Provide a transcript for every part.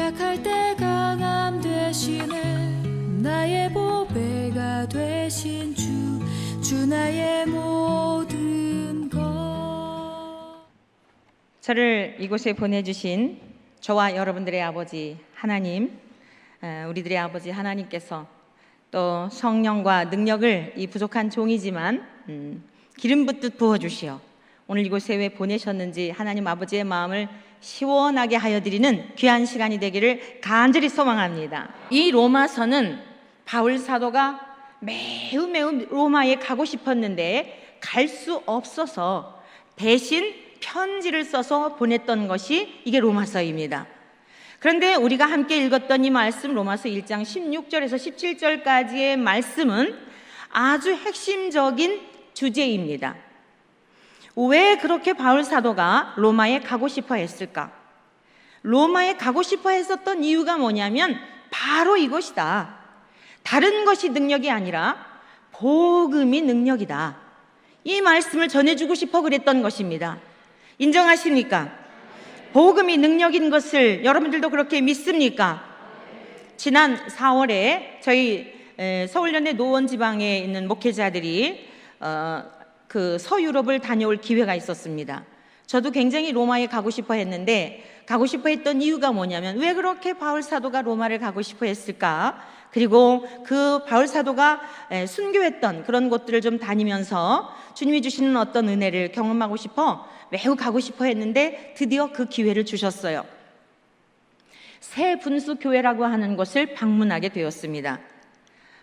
약할 때 강함 되시네. 나의 보배가 되신 주 나의 모든 것. 저를 이곳에 보내주신 저와 여러분들의 아버지 하나님, 우리들의 아버지 하나님께서 또 성령과 능력을 이 부족한 종이지만 기름 붓듯 부어주시어 오늘 이곳에 왜 보내셨는지 하나님 아버지의 마음을 시원하게 하여 드리는 귀한 시간이 되기를 간절히 소망합니다. 이 로마서는 바울 사도가 매우 로마에 가고 싶었는데 갈 수 없어서 대신 편지를 써서 보냈던 것이 이게 로마서입니다. 그런데 우리가 함께 읽었던 이 말씀 로마서 1장 16절에서 17절까지의 말씀은 아주 핵심적인 주제입니다. 왜 그렇게 바울 사도가 로마에 가고 싶어 했을까? 로마에 가고 싶어 했었던 이유가 뭐냐면 바로 이것이다. 다른 것이 능력이 아니라 복음이 능력이다. 이 말씀을 전해주고 싶어 그랬던 것입니다. 인정하십니까? 복음이 능력인 것을 여러분들도 그렇게 믿습니까? 지난 4월에 저희 서울연대 노원지방에 있는 목회자들이 그 서유럽을 다녀올 기회가 있었습니다. 저도 굉장히 로마에 가고 싶어 했는데 가고 싶어 했던 이유가 뭐냐면 왜 그렇게 바울 사도가 로마를 가고 싶어 했을까? 그리고 그 바울 사도가 순교했던 그런 곳들을 좀 다니면서 주님이 주시는 어떤 은혜를 경험하고 싶어 매우 가고 싶어 했는데 드디어 그 기회를 주셨어요. 새 분수 교회라고 하는 곳을 방문하게 되었습니다.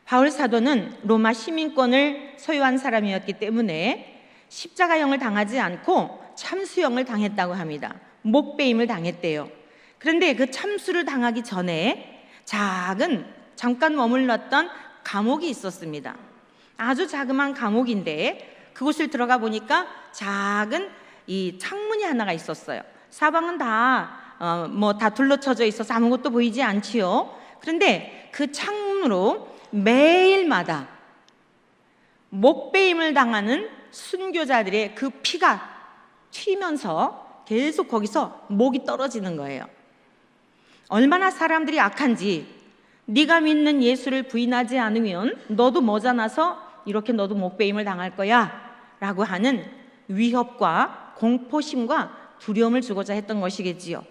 바울 사도는 로마 시민권을 소유한 사람이었기 때문에 십자가형을 당하지 않고 참수형을 당했다고 합니다. 목배임을 당했대요. 그런데 그 참수를 당하기 전에 잠깐 머물렀던 감옥이 있었습니다. 아주 자그마한 감옥인데 그곳을 들어가 보니까 작은 이 창문이 하나가 있었어요. 사방은 다 둘러쳐져 있어서 아무것도 보이지 않지요. 그런데 그 창문으로 매일마다 목배임을 당하는 순교자들의 그 피가 튀면서 계속 거기서 목이 떨어지는 거예요. 얼마나 사람들이 악한지 네가 믿는 예수를 부인하지 않으면 너도 머지않아서 이렇게 너도 목배임을 당할 거야 라고 하는 위협과 공포심과 두려움을 주고자 했던 것이겠지요.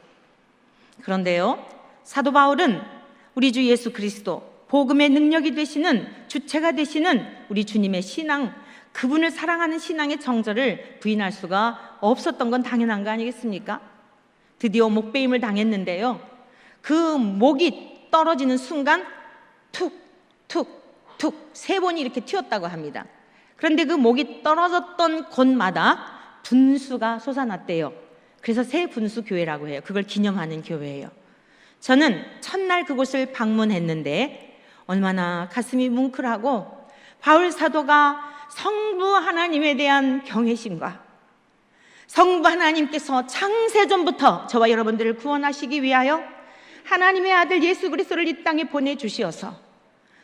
그런데요, 사도 바울은 우리 주 예수 그리스도 복음의 능력이 되시는 주체가 되시는 우리 주님의 신앙, 그분을 사랑하는 신앙의 정절을 부인할 수가 없었던 건 당연한 거 아니겠습니까? 드디어 목배임을 당했는데요, 그 목이 떨어지는 순간 툭 세 번이 이렇게 튀었다고 합니다. 그런데 그 목이 떨어졌던 곳마다 분수가 솟아났대요. 그래서 새 분수 교회라고 해요. 그걸 기념하는 교회예요. 저는 첫날 그곳을 방문했는데 얼마나 가슴이 뭉클하고 바울 사도가 성부 하나님에 대한 경외심과 성부 하나님께서 창세전부터 저와 여러분들을 구원하시기 위하여 하나님의 아들 예수 그리스도를 이 땅에 보내주시어서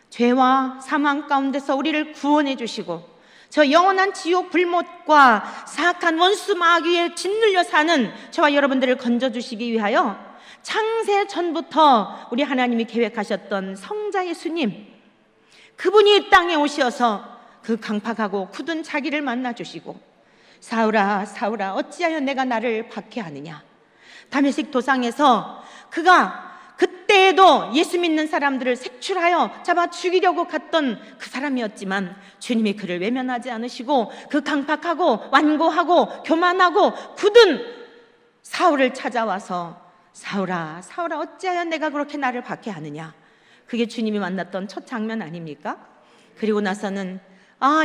죄와 사망 가운데서 우리를 구원해 주시고 저 영원한 지옥 불못과 사악한 원수 마귀에 짓눌려 사는 저와 여러분들을 건져주시기 위하여 창세 전부터 우리 하나님이 계획하셨던 성자 예수님, 그분이 이 땅에 오셔서 그 강팍하고 굳은 자기를 만나주시고 사울아 사울아 어찌하여 내가 나를 박해하느냐, 다메섹 도상에서 그가 그때에도 예수 믿는 사람들을 색출하여 잡아 죽이려고 갔던 그 사람이었지만 주님이 그를 외면하지 않으시고 그 강팍하고 완고하고 교만하고 굳은 사울을 찾아와서 사울아 사울아 어찌하여 내가 그렇게 나를 박해하느냐, 그게 주님이 만났던 첫 장면 아닙니까? 그리고 나서는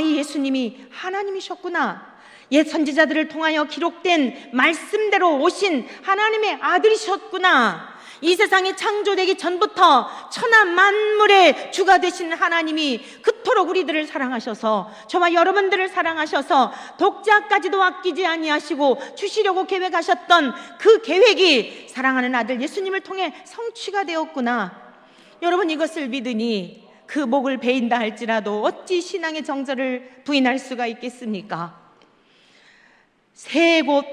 이 예수님이 하나님이셨구나, 옛 선지자들을 통하여 기록된 말씀대로 오신 하나님의 아들이셨구나, 이 세상이 창조되기 전부터 천하 만물의 주가 되신 하나님이 그토록 우리들을 사랑하셔서 저와 여러분들을 사랑하셔서 독자까지도 아끼지 아니하시고 주시려고 계획하셨던 그 계획이 사랑하는 아들 예수님을 통해 성취가 되었구나. 여러분, 이것을 믿으니 그 목을 베인다 할지라도 어찌 신앙의 정절을 부인할 수가 있겠습니까? 세 곳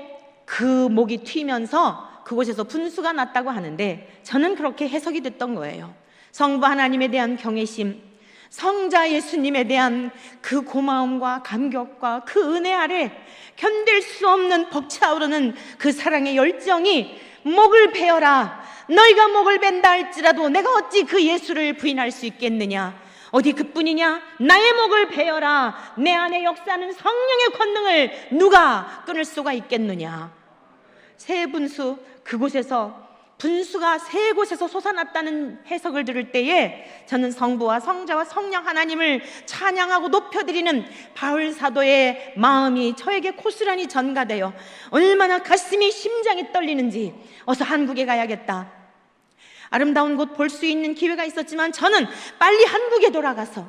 그 목이 튀면서 그곳에서 분수가 났다고 하는데 저는 그렇게 해석이 됐던 거예요. 성부 하나님에 대한 경외심, 성자 예수님에 대한 그 고마움과 감격과 그 은혜 아래 견딜 수 없는 벅차오르는 그 사랑의 열정이 목을 베어라. 너희가 목을 벤다 할지라도 내가 어찌 그 예수를 부인할 수 있겠느냐. 어디 그뿐이냐. 나의 목을 베어라. 내 안에 역사하는 성령의 권능을 누가 끊을 수가 있겠느냐. 세 분수, 그곳에서 분수가 세 곳에서 솟아났다는 해석을 들을 때에 저는 성부와 성자와 성령 하나님을 찬양하고 높여드리는 바울 사도의 마음이 저에게 고스란히 전가되어 얼마나 가슴이 심장이 떨리는지 어서 한국에 가야겠다. 아름다운 곳 볼 수 있는 기회가 있었지만 저는 빨리 한국에 돌아가서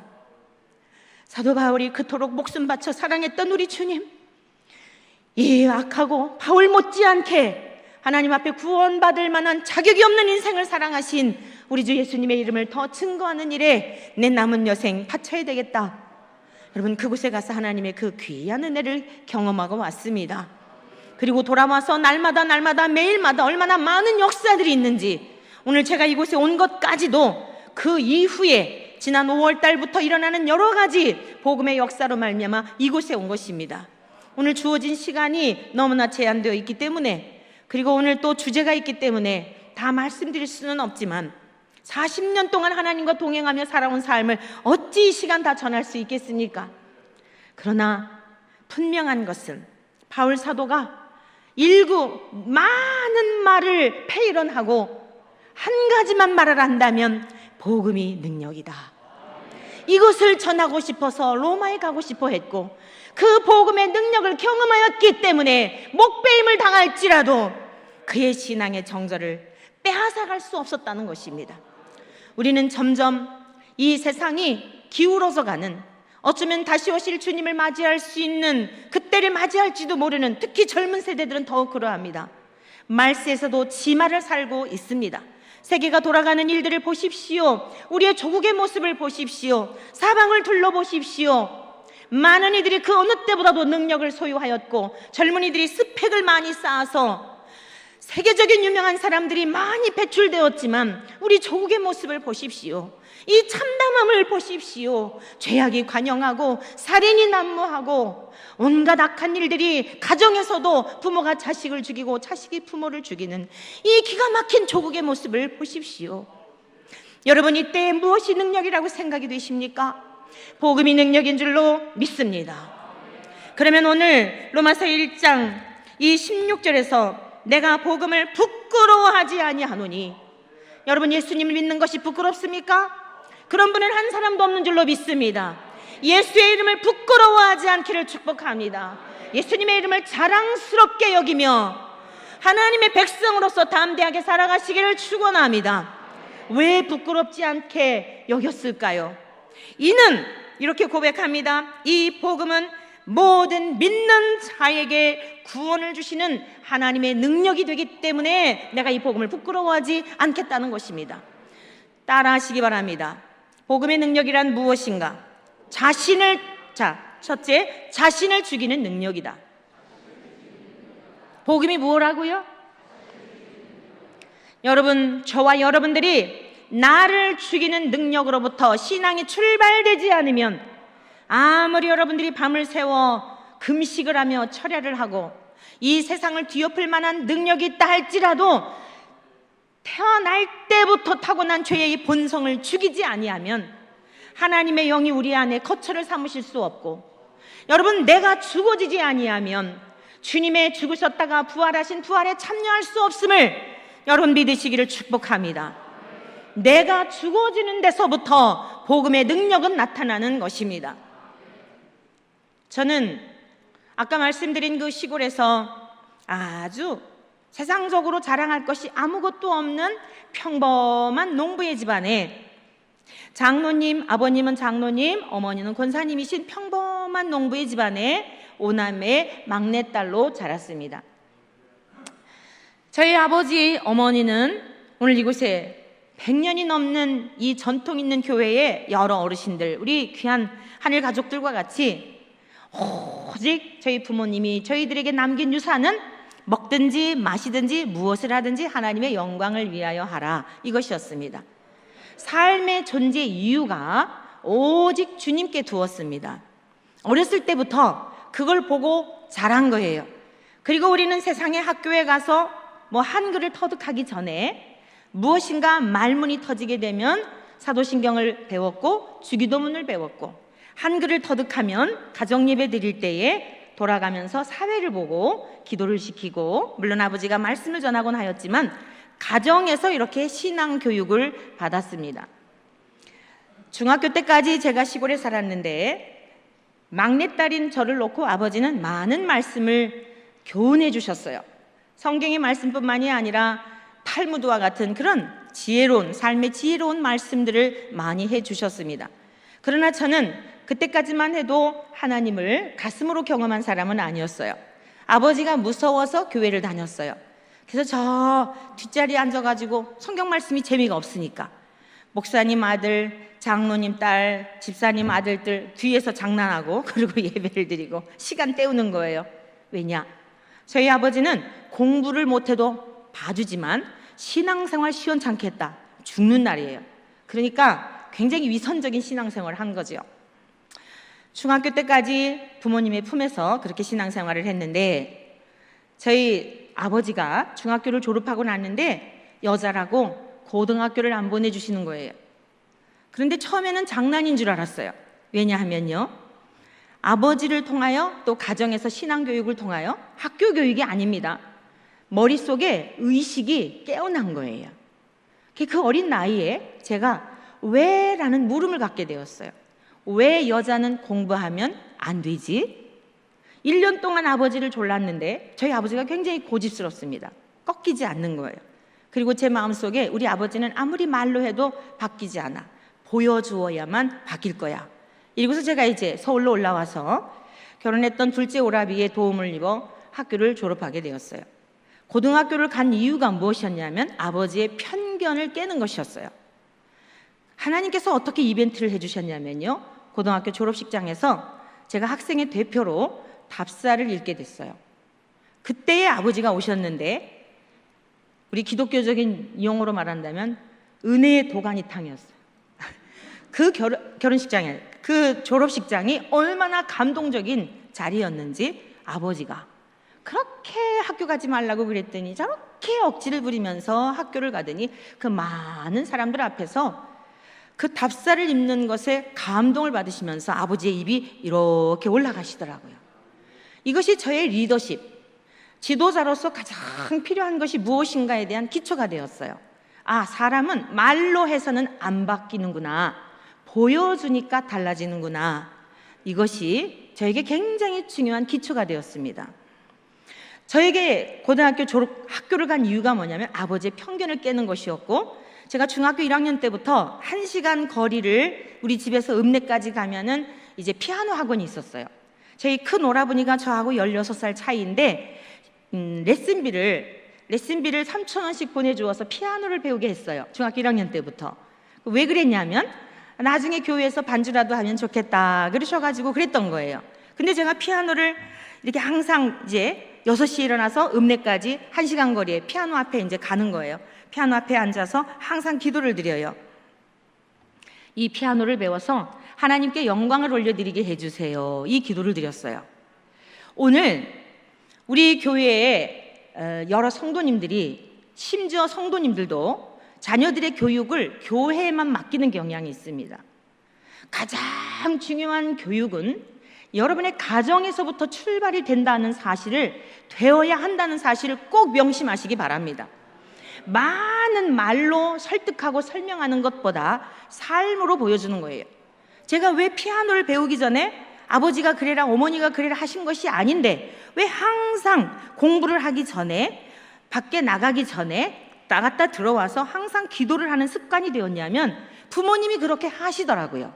사도 바울이 그토록 목숨 바쳐 사랑했던 우리 주님, 이 악하고 바울 못지않게 하나님 앞에 구원받을 만한 자격이 없는 인생을 사랑하신 우리 주 예수님의 이름을 더 증거하는 일에 내 남은 여생 바쳐야 되겠다. 여러분, 그곳에 가서 하나님의 그 귀한 은혜를 경험하고 왔습니다. 그리고 돌아와서 날마다 매일마다 얼마나 많은 역사들이 있는지, 오늘 제가 이곳에 온 것까지도 그 이후에 지난 5월 달부터 일어나는 여러 가지 복음의 역사로 말미암아 이곳에 온 것입니다. 오늘 주어진 시간이 너무나 제한되어 있기 때문에, 그리고 오늘 또 주제가 있기 때문에 다 말씀드릴 수는 없지만 40년 동안 하나님과 동행하며 살아온 삶을 어찌 이 시간 다 전할 수 있겠습니까? 그러나 분명한 것은 바울 사도가 많은 말을 페이런하고 한 가지만 말을 한다면 복음이 능력이다. 이것을 전하고 싶어서 로마에 가고 싶어 했고, 그 복음의 능력을 경험하였기 때문에 목배임을 당할지라도 그의 신앙의 정절을 빼앗아갈 수 없었다는 것입니다. 우리는 점점 이 세상이 기울어서 가는, 어쩌면 다시 오실 주님을 맞이할 수 있는 그때를 맞이할지도 모르는, 특히 젊은 세대들은 더욱 그러합니다. 말세에서도 지마를 살고 있습니다. 세계가 돌아가는 일들을 보십시오. 우리의 조국의 모습을 보십시오. 사방을 둘러보십시오. 많은 이들이 그 어느 때보다도 능력을 소유하였고, 젊은이들이 스펙을 많이 쌓아서 세계적인 유명한 사람들이 많이 배출되었지만 우리 조국의 모습을 보십시오. 이 참담함을 보십시오. 죄악이 관영하고 살인이 난무하고 온갖 악한 일들이, 가정에서도 부모가 자식을 죽이고 자식이 부모를 죽이는 이 기가 막힌 조국의 모습을 보십시오. 여러분, 이때에 무엇이 능력이라고 생각이 되십니까? 복음이 능력인 줄로 믿습니다. 그러면 오늘 로마서 1장 이 16절에서 내가 복음을 부끄러워하지 아니하노니, 여러분, 예수님을 믿는 것이 부끄럽습니까? 그런 분은 한 사람도 없는 줄로 믿습니다. 예수의 이름을 부끄러워하지 않기를 축복합니다. 예수님의 이름을 자랑스럽게 여기며 하나님의 백성으로서 담대하게 살아가시기를 축원합니다. 왜 부끄럽지 않게 여겼을까요? 이는 이렇게 고백합니다. 이 복음은 모든 믿는 자에게 구원을 주시는 하나님의 능력이 되기 때문에 내가 이 복음을 부끄러워하지 않겠다는 것입니다. 따라하시기 바랍니다. 복음의 능력이란 무엇인가? 첫째, 자신을 죽이는 능력이다. 복음이 뭐라고요? 여러분, 저와 여러분들이 나를 죽이는 능력으로부터 신앙이 출발되지 않으면, 아무리 여러분들이 밤을 새워 금식을 하며 철야를 하고 이 세상을 뒤엎을 만한 능력이 있다 할지라도 태어날 때부터 타고난 죄의 이 본성을 죽이지 아니하면 하나님의 영이 우리 안에 거처를 삼으실 수 없고, 여러분, 내가 죽어지지 아니하면 주님의 죽으셨다가 부활하신 부활에 참여할 수 없음을 여러분 믿으시기를 축복합니다. 내가 죽어지는 데서부터 복음의 능력은 나타나는 것입니다. 저는 아까 말씀드린 그 시골에서 아주 세상적으로 자랑할 것이 아무것도 없는 평범한 농부의 집안에 장로님, 아버님은 장로님, 어머니는 권사님이신 평범한 농부의 집안에 5남매 막내딸로 자랐습니다. 저희 아버지, 어머니는 오늘 이곳에 100년이 넘는 이 전통 있는 교회의 여러 어르신들, 우리 귀한 하늘 가족들과 같이 오직 저희 부모님이 저희들에게 남긴 유산은 먹든지 마시든지 무엇을 하든지 하나님의 영광을 위하여 하라, 이것이었습니다. 삶의 존재 이유가 오직 주님께 두었습니다. 어렸을 때부터 그걸 보고 자란 거예요. 그리고 우리는 세상의 학교에 가서 한글을 터득하기 전에 무엇인가 말문이 터지게 되면 사도신경을 배웠고 주기도문을 배웠고, 한글을 터득하면 가정예배 드릴 때에 돌아가면서 사회를 보고 기도를 시키고, 물론 아버지가 말씀을 전하곤 하였지만 가정에서 이렇게 신앙 교육을 받았습니다. 중학교 때까지 제가 시골에 살았는데 막내딸인 저를 놓고 아버지는 많은 말씀을 교훈해 주셨어요. 성경의 말씀뿐만이 아니라 탈무드와 같은 그런 지혜로운, 삶의 지혜로운 말씀들을 많이 해 주셨습니다. 그러나 저는 그때까지만 해도 하나님을 가슴으로 경험한 사람은 아니었어요. 아버지가 무서워서 교회를 다녔어요. 그래서 저 뒷자리에 앉아가지고 성경 말씀이 재미가 없으니까 목사님 아들, 장로님 딸, 집사님 아들들 뒤에서 장난하고 그리고 예배를 드리고 시간 때우는 거예요. 왜냐? 저희 아버지는 공부를 못해도 봐주지만 신앙생활 시원찮게 했다, 죽는 날이에요. 그러니까 굉장히 위선적인 신앙생활을 한 거죠. 중학교 때까지 부모님의 품에서 그렇게 신앙생활을 했는데, 저희 아버지가 중학교를 졸업하고 났는데 여자라고 고등학교를 안 보내주시는 거예요. 그런데 처음에는 장난인 줄 알았어요. 왜냐하면요, 아버지를 통하여 또 가정에서 신앙교육을 통하여 학교 교육이 아닙니다. 머릿속에 의식이 깨어난 거예요. 그 어린 나이에 제가 왜? 라는 물음을 갖게 되었어요. 왜 여자는 공부하면 안 되지? 1년 동안 아버지를 졸랐는데 저희 아버지가 굉장히 고집스럽습니다. 꺾이지 않는 거예요. 그리고 제 마음속에 우리 아버지는 아무리 말로 해도 바뀌지 않아, 보여주어야만 바뀔 거야. 이러고서 제가 이제 서울로 올라와서 결혼했던 둘째 오라비의 도움을 입어 학교를 졸업하게 되었어요. 고등학교를 간 이유가 무엇이었냐면 아버지의 편견을 깨는 것이었어요. 하나님께서 어떻게 이벤트를 해주셨냐면요, 고등학교 졸업식장에서 제가 학생의 대표로 답사를 읽게 됐어요. 그때의 아버지가 오셨는데 우리 기독교적인 용어로 말한다면 은혜의 도가니탕이었어요. 그 결혼식장에, 그 졸업식장이 얼마나 감동적인 자리였는지 아버지가 그렇게 학교 가지 말라고 그랬더니 저렇게 억지를 부리면서 학교를 가더니 그 많은 사람들 앞에서 그 답사를 읽는 것에 감동을 받으시면서 아버지의 입이 이렇게 올라가시더라고요. 이것이 저의 리더십, 지도자로서 가장 필요한 것이 무엇인가에 대한 기초가 되었어요. 아, 사람은 말로 해서는 안 바뀌는구나, 보여주니까 달라지는구나. 이것이 저에게 굉장히 중요한 기초가 되었습니다. 저에게 고등학교 졸업 학교를 간 이유가 뭐냐면 아버지의 편견을 깨는 것이었고, 제가 중학교 1학년 때부터 1시간 거리를 우리 집에서 읍내까지 가면은 이제 피아노 학원이 있었어요. 저희 큰 오라버니가 저하고 16살 차이인데 레슨비를 3,000원씩 보내주어서 피아노를 배우게 했어요. 중학교 1학년 때부터. 왜 그랬냐면 나중에 교회에서 반주라도 하면 좋겠다 그러셔가지고 그랬던 거예요. 근데 제가 피아노를 이렇게 항상 이제 6시에 일어나서 읍내까지 1시간 거리에 피아노 앞에 이제 가는 거예요. 피아노 앞에 앉아서 항상 기도를 드려요. 이 피아노를 배워서 하나님께 영광을 올려드리게 해주세요, 이 기도를 드렸어요. 오늘 우리 교회에 여러 성도님들이, 심지어 성도님들도 자녀들의 교육을 교회에만 맡기는 경향이 있습니다. 가장 중요한 교육은 여러분의 가정에서부터 출발이 된다는 사실을, 되어야 한다는 사실을 꼭 명심하시기 바랍니다. 많은 말로 설득하고 설명하는 것보다 삶으로 보여주는 거예요. 제가 왜 피아노를 배우기 전에 아버지가 그래라 어머니가 그래라 하신 것이 아닌데 왜 항상 공부를 하기 전에, 밖에 나가기 전에 나갔다 들어와서 항상 기도를 하는 습관이 되었냐면 부모님이 그렇게 하시더라고요.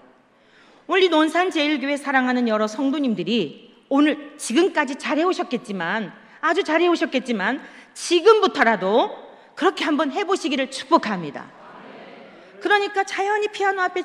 우리 논산제일교회 사랑하는 여러 성도님들이 오늘 지금까지 잘해오셨겠지만, 아주 잘해오셨겠지만 지금부터라도 그렇게 한번 해보시기를 축복합니다. 그러니까 자연히 피아노 앞에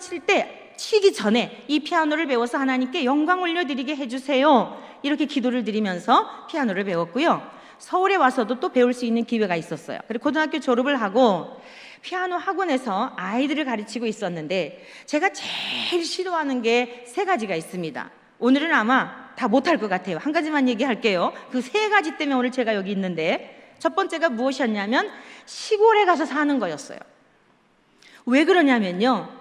치기 전에 이 피아노를 배워서 하나님께 영광 올려드리게 해주세요, 이렇게 기도를 드리면서 피아노를 배웠고요. 서울에 와서도 또 배울 수 있는 기회가 있었어요. 그리고 고등학교 졸업을 하고 피아노 학원에서 아이들을 가르치고 있었는데 제가 제일 싫어하는 게 세 가지가 있습니다. 오늘은 아마 다 못할 것 같아요. 한 가지만 얘기할게요. 그 세 가지 때문에 오늘 제가 여기 있는데, 첫 번째가 무엇이었냐면 시골에 가서 사는 거였어요. 왜 그러냐면요,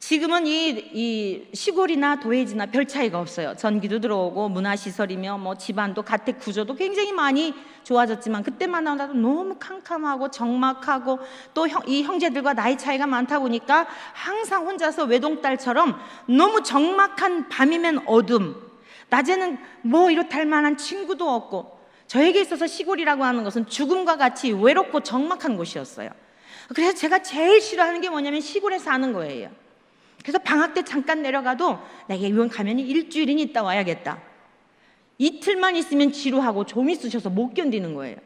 지금은 이 시골이나 도회지나 별 차이가 없어요. 전기도 들어오고 문화시설이며 뭐 집안도 가택 구조도 굉장히 많이 좋아졌지만, 그때만 하더라도 너무 캄캄하고 적막하고 또 이 형제들과 나이 차이가 많다 보니까 항상 혼자서 외동딸처럼 너무 적막한, 밤이면 어둠, 낮에는 뭐 이렇다 할 만한 친구도 없고, 저에게 있어서 시골이라고 하는 것은 죽음과 같이 외롭고 적막한 곳이었어요. 그래서 제가 제일 싫어하는 게 뭐냐면 시골에 사는 거예요. 그래서 방학 때 잠깐 내려가도 내가 이번 가면 일주일은 있다 와야겠다. 이틀만 있으면 지루하고 좀이 쑤셔서 못 견디는 거예요.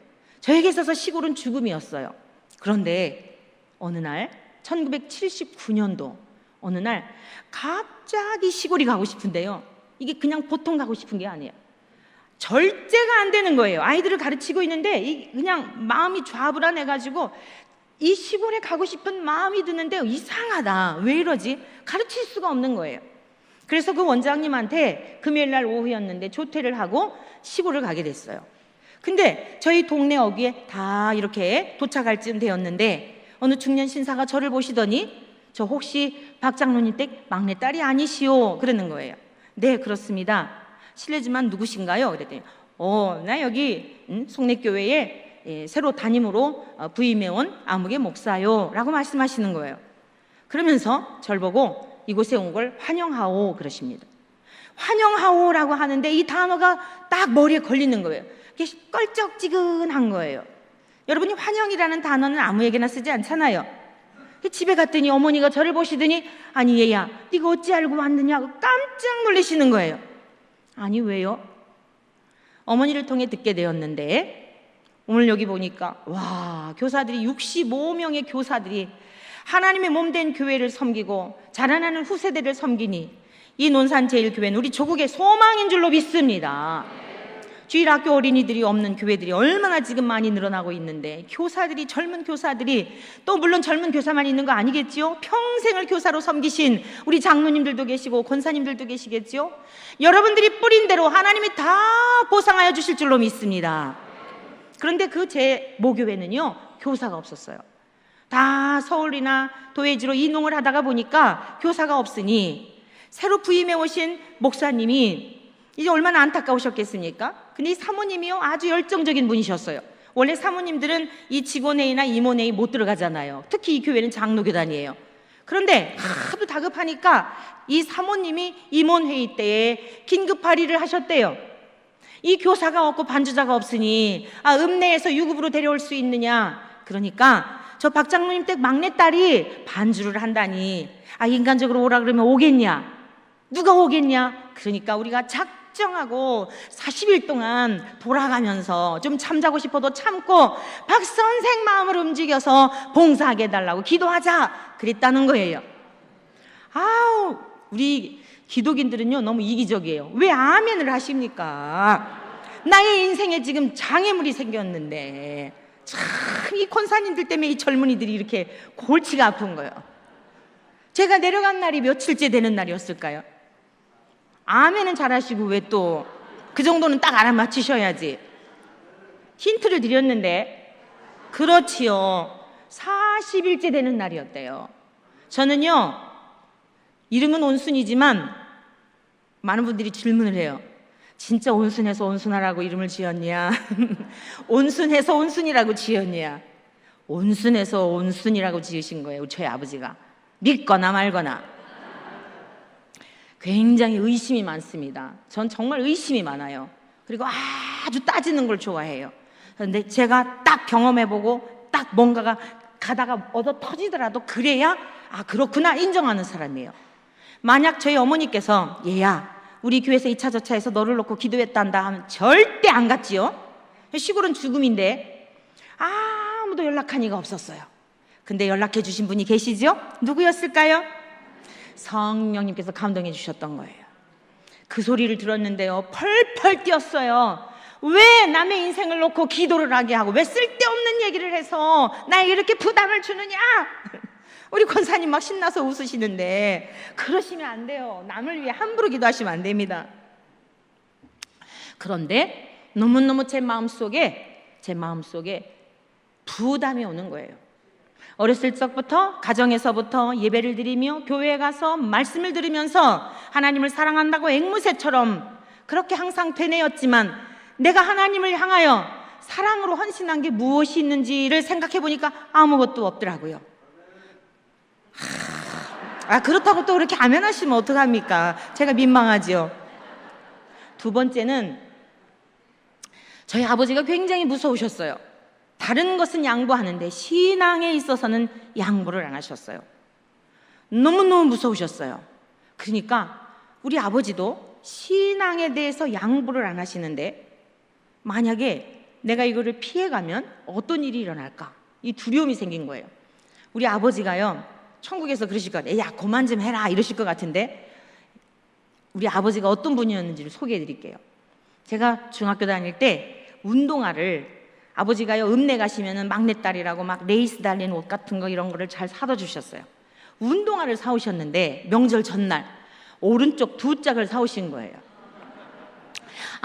저에게 있어서 시골은 죽음이었어요. 그런데 어느 날 1979년도 어느 날 갑자기 시골이 가고 싶은데요, 이게 그냥 보통 가고 싶은 게 아니에요. 절제가 안 되는 거예요. 아이들을 가르치고 있는데 그냥 마음이 좌불안해가지고 이 시골에 가고 싶은 마음이 드는데 이상하다, 왜 이러지? 가르칠 수가 없는 거예요. 그래서 그 원장님한테 금요일 날 오후였는데 조퇴를 하고 시골을 가게 됐어요. 근데 저희 동네 어귀에 다 이렇게 도착할 쯤 되었는데 어느 중년 신사가 저를 보시더니 저 혹시 박 장로님 댁 막내딸이 아니시오? 그러는 거예요. 네, 그렇습니다. 실례지만 누구신가요? 그랬더니 나 여기 송내교회에 새로 담임으로 부임해온 아무개 목사요 라고 말씀하시는 거예요. 그러면서 절 보고 이곳에 온 걸 환영하오 그러십니다. 환영하오라고 하는데 이 단어가 딱 머리에 걸리는 거예요. 이게 껄쩍지근한 거예요. 여러분이 환영이라는 단어는 아무에게나 쓰지 않잖아요. 집에 갔더니 어머니가 저를 보시더니 아니 얘야, 네가 어찌 알고 왔느냐고 깜짝 놀라시는 거예요. 아니 왜요? 어머니를 통해 듣게 되었는데 오늘 여기 보니까 와, 교사들이 65명의 교사들이 하나님의 몸된 교회를 섬기고 자라나는 후세대를 섬기니 이 논산제일교회는 우리 조국의 소망인 줄로 믿습니다. 주일학교 어린이들이 없는 교회들이 얼마나 지금 많이 늘어나고 있는데 교사들이, 젊은 교사들이, 또 물론 젊은 교사만 있는 거 아니겠지요? 평생을 교사로 섬기신 우리 장로님들도 계시고 권사님들도 계시겠지요? 여러분들이 뿌린 대로 하나님이 다 보상하여 주실 줄로 믿습니다. 그런데 그 제 모교회는요, 교사가 없었어요. 다 서울이나 도회지로 이농을 하다가 보니까 교사가 없으니 새로 부임해 오신 목사님이 이제 얼마나 안타까우셨겠습니까? 근데 이 사모님이요, 아주 열정적인 분이셨어요. 원래 사모님들은 이 직원회의나 임원회의 못 들어가잖아요. 특히 이 교회는 장로교단이에요. 그런데 하도 다급하니까 이 사모님이 임원회의 때에 긴급 발의를 하셨대요. 이 교사가 없고 반주자가 없으니 읍내에서 유급으로 데려올 수 있느냐. 그러니까 저 박 장로님 댁 막내딸이 반주를 한다니 인간적으로 오라 그러면 오겠냐? 누가 오겠냐? 그러니까 우리가 작정하고 40일 동안 돌아가면서 좀 잠자고 싶어도 참고 박 선생 마음을 움직여서 봉사하게 해달라고 기도하자 그랬다는 거예요. 우리 기독인들은요 너무 이기적이에요. 왜 아멘을 하십니까? 나의 인생에 지금 장애물이 생겼는데 참 이 권사님들 때문에 이 젊은이들이 이렇게 골치가 아픈 거예요. 제가 내려간 날이 며칠째 되는 날이었을까요? 아멘은 잘하시고 왜 또 그 정도는 딱 알아맞히셔야지. 힌트를 드렸는데 그렇지요, 40일째 되는 날이었대요. 저는요 이름은 온순이지만 많은 분들이 질문을 해요. 진짜 온순해서 온순하라고 이름을 지었냐? 온순해서 온순이라고 지었냐? 온순해서 온순이라고 지으신 거예요, 저희 아버지가. 믿거나 말거나. 굉장히 의심이 많습니다. 전 정말 의심이 많아요. 그리고 아주 따지는 걸 좋아해요. 그런데 제가 딱 경험해보고 딱 뭔가가 가다가 얻어 터지더라도 그래야 그렇구나 인정하는 사람이에요. 만약 저희 어머니께서 얘야 우리 교회에서 이차 저차해서 너를 놓고 기도했단다 하면 절대 안 갔지요. 시골은 죽음인데 아무도 연락한 이가 없었어요. 근데 연락해 주신 분이 계시죠? 누구였을까요? 성령님께서 감동해 주셨던 거예요. 그 소리를 들었는데요 펄펄 뛰었어요. 왜 남의 인생을 놓고 기도를 하게 하고 왜 쓸데없는 얘기를 해서 나에게 이렇게 부담을 주느냐? 우리 권사님 막 신나서 웃으시는데 그러시면 안 돼요. 남을 위해 함부로 기도하시면 안 됩니다. 그런데 너무너무 제 마음속에 부담이 오는 거예요. 어렸을 적부터 가정에서부터 예배를 드리며 교회에 가서 말씀을 들으면서 하나님을 사랑한다고 앵무새처럼 그렇게 항상 되뇌었지만 내가 하나님을 향하여 사랑으로 헌신한 게 무엇이 있는지를 생각해 보니까 아무것도 없더라고요. 그렇다고 또 그렇게 아멘하시면 어떡합니까? 제가 민망하지요. 두 번째는 저희 아버지가 굉장히 무서우셨어요. 다른 것은 양보하는데 신앙에 있어서는 양보를 안 하셨어요. 너무너무 무서우셨어요. 그러니까 우리 아버지도 신앙에 대해서 양보를 안 하시는데 만약에 내가 이거를 피해가면 어떤 일이 일어날까? 이 두려움이 생긴 거예요. 우리 아버지가요, 천국에서 그러실 것 같아요. 야, 그만 좀 해라 이러실 것 같은데 우리 아버지가 어떤 분이었는지를 소개해 드릴게요. 제가 중학교 다닐 때 운동화를 아버지가요, 읍내 가시면은 막내딸이라고 막 레이스 달린 옷 같은 거 이런 거를 잘 사다 주셨어요. 운동화를 사오셨는데 명절 전날 오른쪽 두 짝을 사오신 거예요.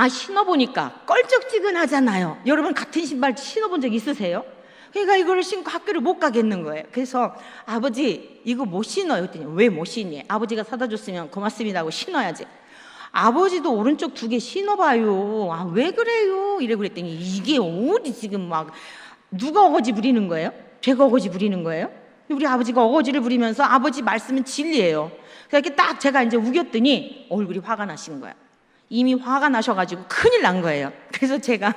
신어보니까 껄쩍지근하잖아요. 여러분 같은 신발 신어본 적 있으세요? 그러니까 이걸 신고 학교를 못 가겠는 거예요. 그래서 아버지 이거 못 신어요 했더니 왜 못 신니? 아버지가 사다 줬으면 고맙습니다 하고 신어야지. 아버지도 오른쪽 두 개 신어봐요. 왜 그래요? 이래 그랬더니 이게 어디 지금 막 누가 어거지 부리는 거예요? 제가 어거지 부리는 거예요? 우리 아버지가 어거지를 부리면서 아버지 말씀은 진리예요. 그렇게 딱 제가 이제 우겼더니 얼굴이 화가 나신 거야. 이미 화가 나셔가지고 큰일 난 거예요. 그래서 제가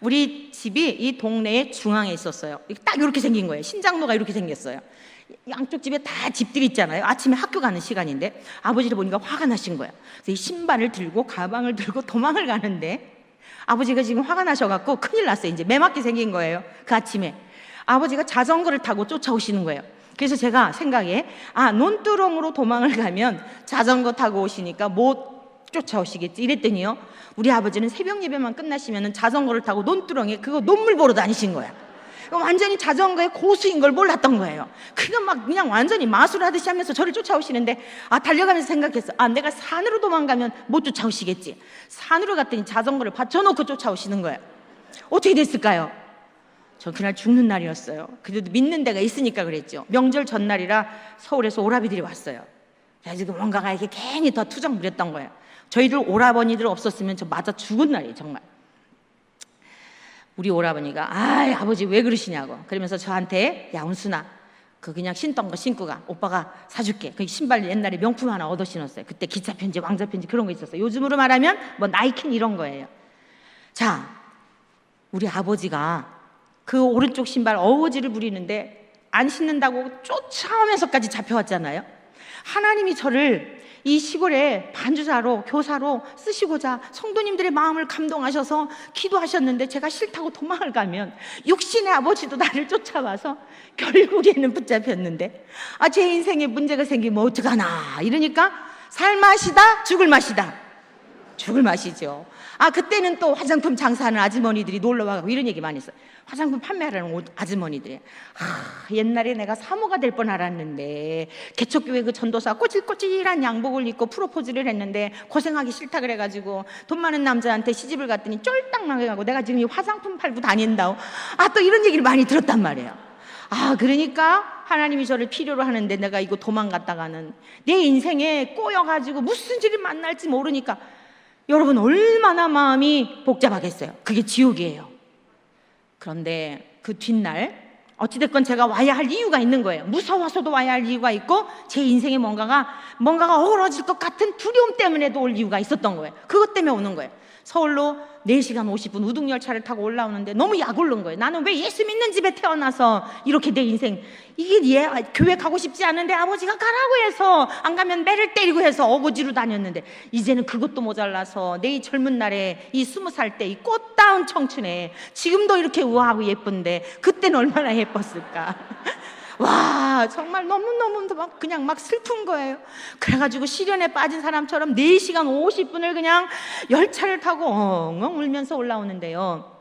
우리 집이 이 동네의 중앙에 있었어요. 딱 이렇게 생긴 거예요. 신장로가 이렇게 생겼어요. 양쪽 집에 다 집들이 있잖아요. 아침에 학교 가는 시간인데 아버지를 보니까 화가 나신 거야. 그래서 이 신발을 들고 가방을 들고 도망을 가는데 아버지가 지금 화가 나셔갖고 큰일 났어요. 이제 매맞게 생긴 거예요. 그 아침에 아버지가 자전거를 타고 쫓아오시는 거예요. 그래서 제가 생각에 논두렁으로 도망을 가면 자전거 타고 오시니까 못 쫓아오시겠지 이랬더니요, 우리 아버지는 새벽 예배만 끝나시면 자전거를 타고 논두렁에 그거 논물 보러 다니신 거야. 완전히 자전거의 고수인 걸 몰랐던 거예요. 그냥 완전히 마술하듯이 하면서 저를 쫓아오시는데 달려가면서 생각했어. 내가 산으로 도망가면 못 쫓아오시겠지. 산으로 갔더니 자전거를 받쳐놓고 쫓아오시는 거예요. 어떻게 됐을까요? 저 그날 죽는 날이었어요. 그래도 믿는 데가 있으니까 그랬죠. 명절 전날이라 서울에서 오라비들이 왔어요. 그래서 뭔가가 이렇게 괜히 더 투정 부렸던 거예요. 저희들 오라버니들 없었으면 저 맞아 죽은 날이에요. 정말. 우리 오라버니가 아버지 왜 그러시냐고 그러면서 저한테 야 운순아 그냥 신던 거 신고 가. 오빠가 사줄게. 그 신발 옛날에 명품 하나 얻어 신었어요. 그때 기차 편지 왕자 편지 그런 거 있었어요. 요즘으로 말하면 뭐 나이킨 이런 거예요. 자, 우리 아버지가 그 오른쪽 신발 어거지를 부리는데 안 신는다고 쫓아오면서까지 잡혀왔잖아요. 하나님이 저를 이 시골에 반주자로 교사로 쓰시고자 성도님들의 마음을 감동하셔서 기도하셨는데 제가 싫다고 도망을 가면 육신의 아버지도 나를 쫓아와서 결국에는 붙잡혔는데 제 인생에 문제가 생기면 어떡하나 이러니까 살 맛이다 죽을 맛이다. 죽을 맛이죠. 그때는 또 화장품 장사하는 아주머니들이 놀러와가고 이런 얘기 많이 했어요. 화장품 판매하는 아주머니들이 옛날에 내가 사모가 될 뻔 알았는데 개척교회 그 전도사 꼬질꼬질한 양복을 입고 프로포즈를 했는데 고생하기 싫다 그래가지고 돈 많은 남자한테 시집을 갔더니 쫄딱 망해가고 내가 지금 이 화장품 팔고 다닌다고 또 이런 얘기를 많이 들었단 말이에요. 그러니까 하나님이 저를 필요로 하는데 내가 이거 도망갔다가는 내 인생에 꼬여가지고 무슨 일이 만날지 모르니까 여러분 얼마나 마음이 복잡하겠어요. 그게 지옥이에요. 그런데 그 뒷날 어찌됐건 제가 와야 할 이유가 있는 거예요. 무서워서도 와야 할 이유가 있고 제 인생에 뭔가가 어그러질 것 같은 두려움 때문에도 올 이유가 있었던 거예요. 그것 때문에 오는 거예요. 서울로 4시간 50분 우등열차를 타고 올라오는데 너무 약올른 거예요. 나는 왜 예수 믿는 집에 태어나서 이렇게 내 인생 이게 교회 가고 싶지 않은데 아버지가 가라고 해서 안 가면 매를 때리고 해서 어거지로 다녔는데 이제는 그것도 모자라서 내 이 젊은 날에 이 20살 때 이 꽃다운 청춘에 지금도 이렇게 우아하고 예쁜데 그때는 얼마나 예뻤을까. 와, 정말 너무너무 그냥 막 슬픈 거예요. 그래가지고 시련에 빠진 사람처럼 4시간 50분을 그냥 열차를 타고 엉엉 울면서 올라오는데요.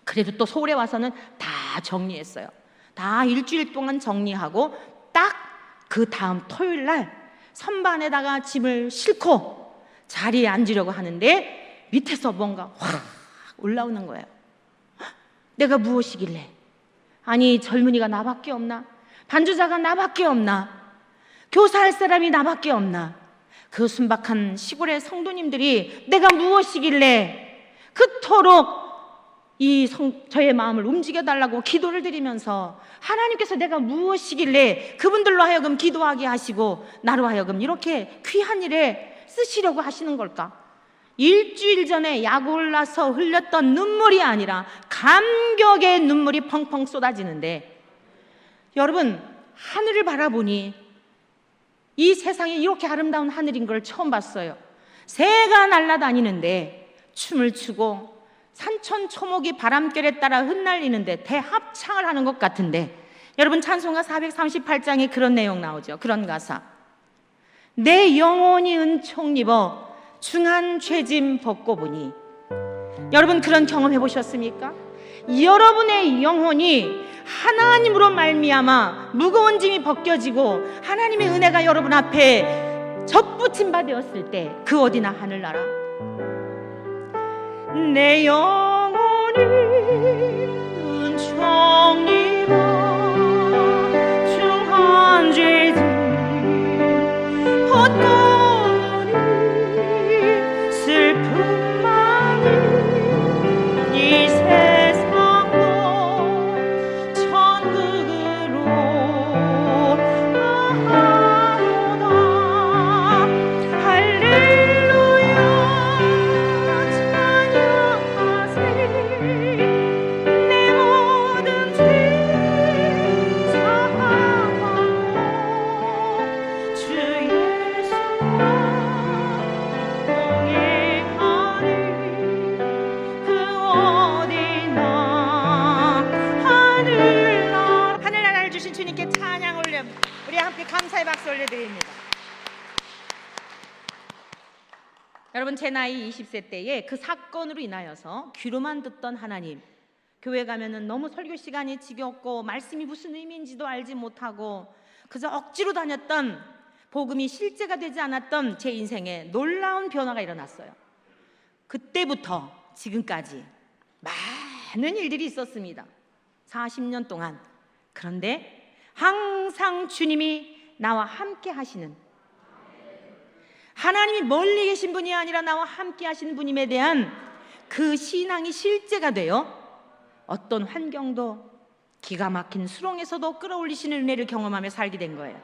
그래도 또 서울에 와서는 다 정리했어요. 다 일주일 동안 정리하고 딱 그 다음 토요일 날 선반에다가 짐을 싣고 자리에 앉으려고 하는데 밑에서 뭔가 확 올라오는 거예요. 내가 무엇이길래, 아니 젊은이가 나밖에 없나? 반주자가 나밖에 없나? 교사할 사람이 나밖에 없나? 그 순박한 시골의 성도님들이 내가 무엇이길래 그토록 저의 마음을 움직여달라고 기도를 드리면서 하나님께서 내가 무엇이길래 그분들로 하여금 기도하게 하시고 나로 하여금 이렇게 귀한 일에 쓰시려고 하시는 걸까? 일주일 전에 약 올라서 흘렸던 눈물이 아니라 감격의 눈물이 펑펑 쏟아지는데, 여러분, 하늘을 바라보니 이 세상에 이렇게 아름다운 하늘인 걸 처음 봤어요. 새가 날아다니는데 춤을 추고 산천 초목이 바람결에 따라 흩날리는데 대합창을 하는 것 같은데, 여러분 찬송가 438장에 그런 내용 나오죠. 그런 가사: 내 영혼이 은총 입어 중한 죄짐 벗고 보니. 여러분 그런 경험 해보셨습니까? 여러분의 영혼이 하나님으로 말미암아 무거운 짐이 벗겨지고 하나님의 은혜가 여러분 앞에 접붙임 바 되었을 때 그 어디나 하늘나라. 내 영혼이 은총 입어 중한 죄짐 벗고 슬픔만이 이 세상도 천국으로 가노다. 할렐루야 찬양하세. 내 모든 죄 사하고 주 예수와 하늘나라를 주신 주님께 찬양 올려 우리 함께 감사의 박수 올려드립니다. 여러분, 제 나이 20세 때에 그 사건으로 인하여서 귀로만 듣던 하나님, 교회 가면은 너무 설교 시간이 지겹고 말씀이 무슨 의미인지도 알지 못하고 그저 억지로 다녔던, 복음이 실제가 되지 않았던 제 인생에 놀라운 변화가 일어났어요. 그때부터 지금까지 많은 일들이 있었습니다. 40년 동안. 그런데 항상 주님이 나와 함께 하시는, 하나님이 멀리 계신 분이 아니라 나와 함께 하시는 분임에 대한 그 신앙이 실제가 되어 어떤 환경도 기가 막힌 수렁에서도 끌어올리시는 은혜를 경험하며 살게 된 거예요.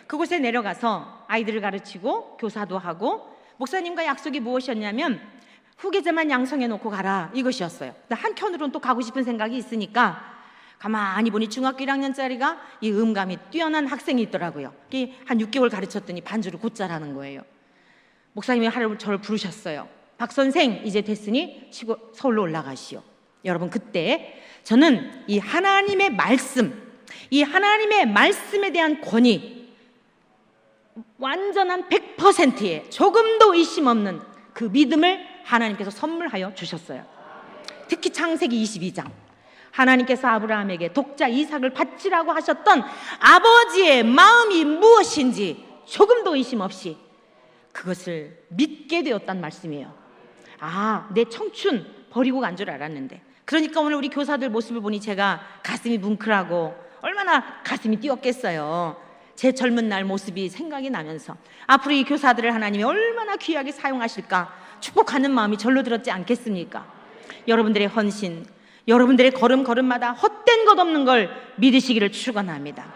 그곳에 내려가서 아이들을 가르치고 교사도 하고, 목사님과 약속이 무엇이었냐면 후계자만 양성해 놓고 가라, 이것이었어요. 한켠으로는 또 가고 싶은 생각이 있으니까 가만히 보니 중학교 1학년짜리가 이 음감이 뛰어난 학생이 있더라고요. 한 6개월 가르쳤더니 반주를 곧잘 하는 거예요. 목사님이 하루 저를 부르셨어요. 박 선생, 이제 됐으니 서울로 올라가시오. 여러분, 그때 저는 이 하나님의 말씀, 이 하나님의 말씀에 대한 권위, 완전한 100%의 조금도 의심 없는 그 믿음을 하나님께서 선물하여 주셨어요. 특히 창세기 22장, 하나님께서 아브라함에게 독자 이삭을 바치라고 하셨던 아버지의 마음이 무엇인지 조금도 의심 없이 그것을 믿게 되었단 말씀이에요. 아, 내 청춘 버리고 간 줄 알았는데. 그러니까 오늘 우리 교사들 모습을 보니 제가 가슴이 뭉클하고 얼마나 가슴이 뛰었겠어요. 제 젊은 날 모습이 생각이 나면서 앞으로 이 교사들을 하나님이 얼마나 귀하게 사용하실까 축복하는 마음이 절로 들었지 않겠습니까? 여러분들의 헌신, 여러분들의 걸음걸음마다 헛된 것 없는 걸 믿으시기를 축원합니다.